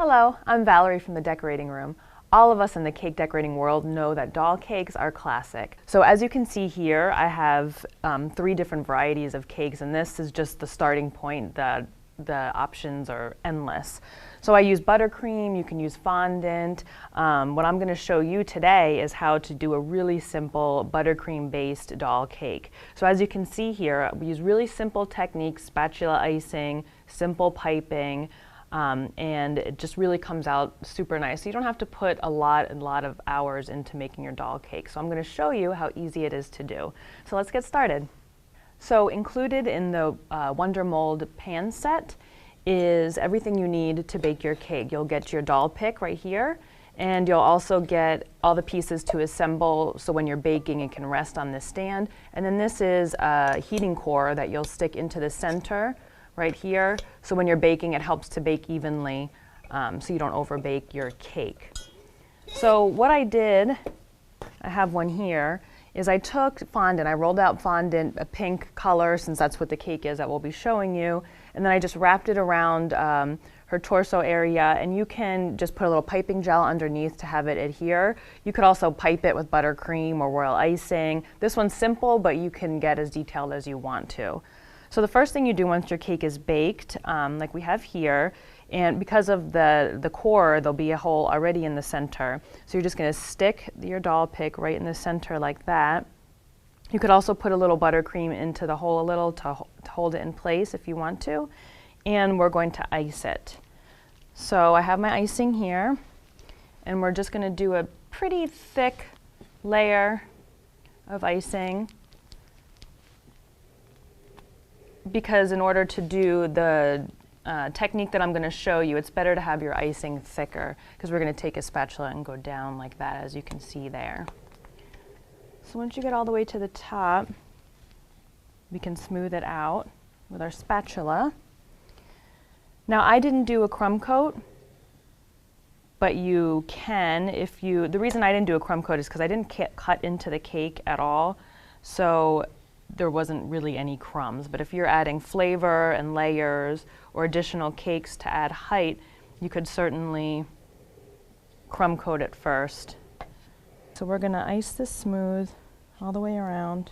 Hello, I'm Valerie from the Decorating Room. All of us in the cake decorating world know that doll cakes are classic. So as you can see here, I have 3 different varieties of cakes, and this is just the starting point. The options are endless. So I use buttercream, you can use fondant. What I'm going to show you today is how to do a really simple buttercream based doll cake. So as you can see here, we use really simple techniques, spatula icing, simple piping, and it just really comes out super nice. So you don't have to put a lot of hours into making your doll cake. So I'm going to show you how easy it is to do. So let's get started. So included in the Wonder Mold pan set is everything you need to bake your cake. You'll get your doll pick right here, and you'll also get all the pieces to assemble so when you're baking it can rest on this stand. And then this is a heating core that you'll stick into the center right here, so when you're baking it helps to bake evenly so you don't overbake your cake. So what I did, I have one here, is I took fondant, I rolled out fondant, a pink color, since that's what the cake is that we'll be showing you, and then I just wrapped it around her torso area, and you can just put a little piping gel underneath to have it adhere. You could also pipe it with buttercream or royal icing. This one's simple, but you can get as detailed as you want to. So the first thing you do once your cake is baked, like we have here, and because of the core, there'll be a hole already in the center. So you're just going to stick your doll pick right in the center like that. You could also put a little buttercream into the hole a little to hold it in place if you want to. And we're going to ice it. So I have my icing here, and we're just going to do a pretty thick layer of icing, because in order to do the technique that I'm going to show you, it's better to have your icing thicker, because we're going to take a spatula and go down like that, as you can see there. So once you get all the way to the top, we can smooth it out with our spatula. Now I didn't do a crumb coat, but you can if you, the reason I didn't do a crumb coat is because I didn't cut into the cake at all, so there wasn't really any crumbs. But if you're adding flavor and layers or additional cakes to add height, you could certainly crumb coat it first. So we're going to ice this smooth all the way around.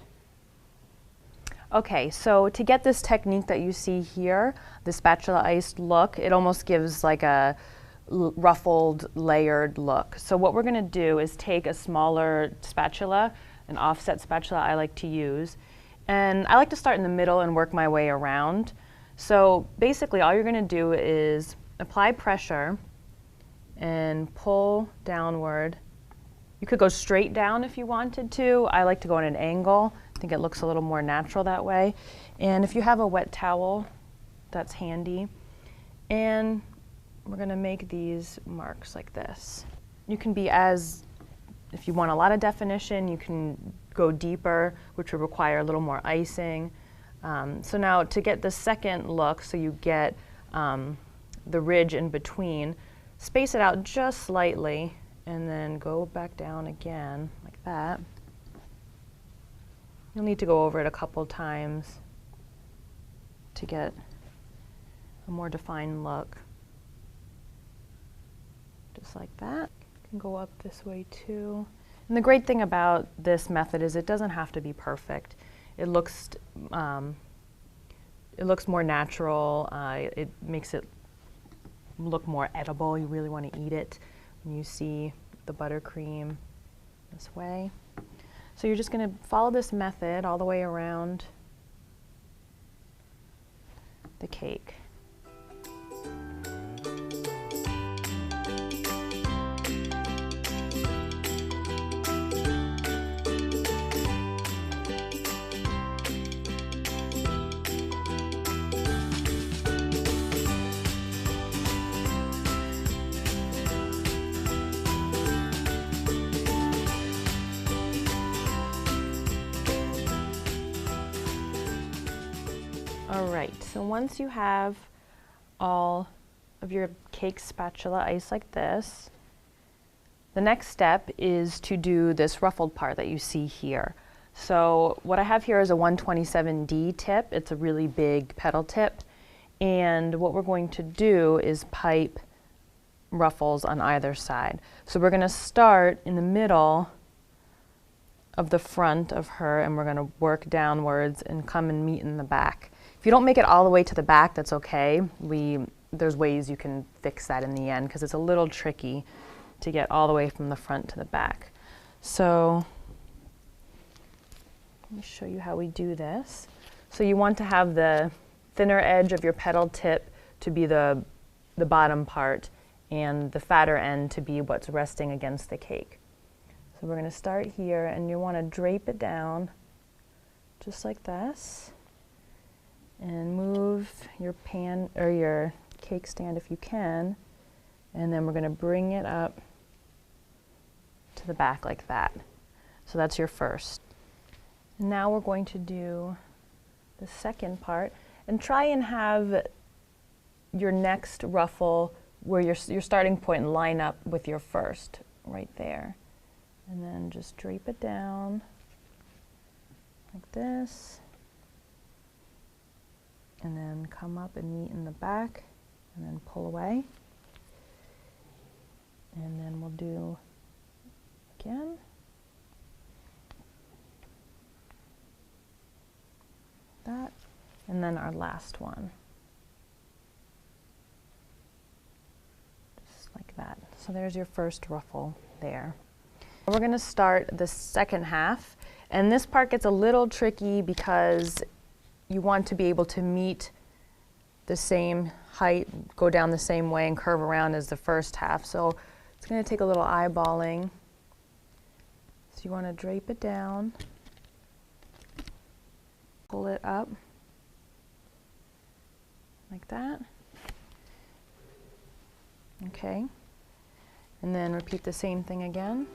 Okay, so to get this technique that you see here, the spatula iced look, it almost gives like a ruffled, layered look. So what we're going to do is take a smaller spatula, an offset spatula I like to use, and I like to start in the middle and work my way around. So basically all you're going to do is apply pressure and pull downward. You could go straight down if you wanted to. I like to go at an angle. I think it looks a little more natural that way. And if you have a wet towel, that's handy. And we're going to make these marks like this. You can be if you want a lot of definition, you can go deeper, which would require a little more icing. So now to get the second look, so you get the ridge in between, space it out just slightly and then go back down again like that. You'll need to go over it a couple times to get a more defined look. Just like that. You can go up this way too. And the great thing about this method is it doesn't have to be perfect. It looks more natural. It makes it look more edible. You really want to eat it when you see the buttercream this way. So you're just going to follow this method all the way around the cake. Alright, so once you have all of your cake spatula iced like this, the next step is to do this ruffled part that you see here. So what I have here is a 127D tip. It's a really big petal tip. And what we're going to do is pipe ruffles on either side. So we're going to start in the middle of the front of her, and we're going to work downwards and come and meet in the back. If you don't make it all the way to the back, that's okay. There's ways you can fix that in the end, because it's a little tricky to get all the way from the front to the back. So let me show you how we do this. So you want to have the thinner edge of your petal tip to be the bottom part, and the fatter end to be what's resting against the cake. So we're going to start here, and you want to drape it down just like this, and move your pan or your cake stand if you can, and then we're going to bring it up to the back like that. So that's your first. Now we're going to do the second part, and try and have your next ruffle where your starting point line up with your first right there. And then just drape it down like this, and then come up and meet in the back, and then pull away. And then we'll do again. That, and then our last one. Just like that. So there's your first ruffle there. We're going to start the second half, and this part gets a little tricky because you want to be able to meet the same height, go down the same way, and curve around as the first half. So it's going to take a little eyeballing. So you want to drape it down, pull it up like that. Okay. And then repeat the same thing again.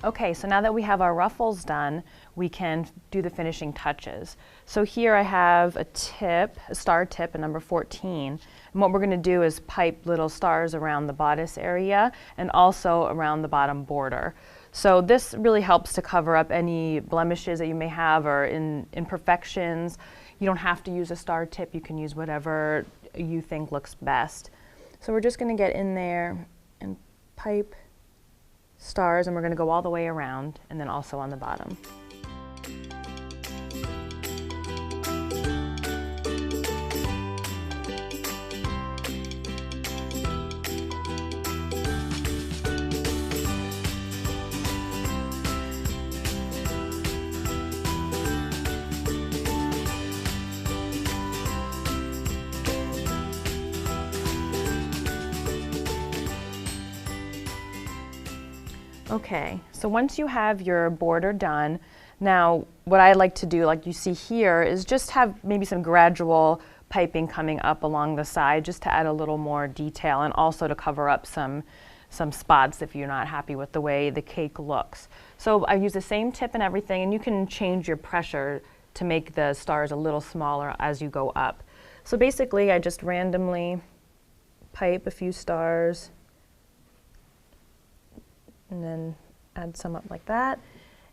Okay, so now that we have our ruffles done, we can do the finishing touches. So here I have a tip, a star tip, a number 14. And what we're going to do is pipe little stars around the bodice area and also around the bottom border. So this really helps to cover up any blemishes that you may have or imperfections. You don't have to use a star tip. You can use whatever you think looks best. So we're just going to get in there and pipe stars, and we're going to go all the way around and then also on the bottom. Okay, so once you have your border done, now what I like to do, like you see here, is just have maybe some gradual piping coming up along the side just to add a little more detail, and also to cover up some spots if you're not happy with the way the cake looks. So I use the same tip and everything, and you can change your pressure to make the stars a little smaller as you go up. So basically I just randomly pipe a few stars and then add some up like that.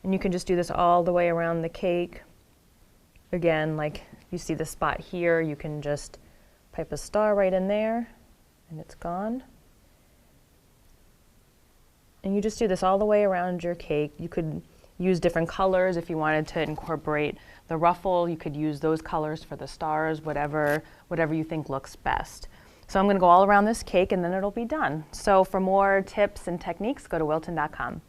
And you can just do this all the way around the cake. Again, like you see the spot here, you can just pipe a star right in there and it's gone. And you just do this all the way around your cake. You could use different colors if you wanted to incorporate the ruffle. You could use those colors for the stars, whatever you think looks best. So I'm going to go all around this cake and then it'll be done. So for more tips and techniques, go to Wilton.com.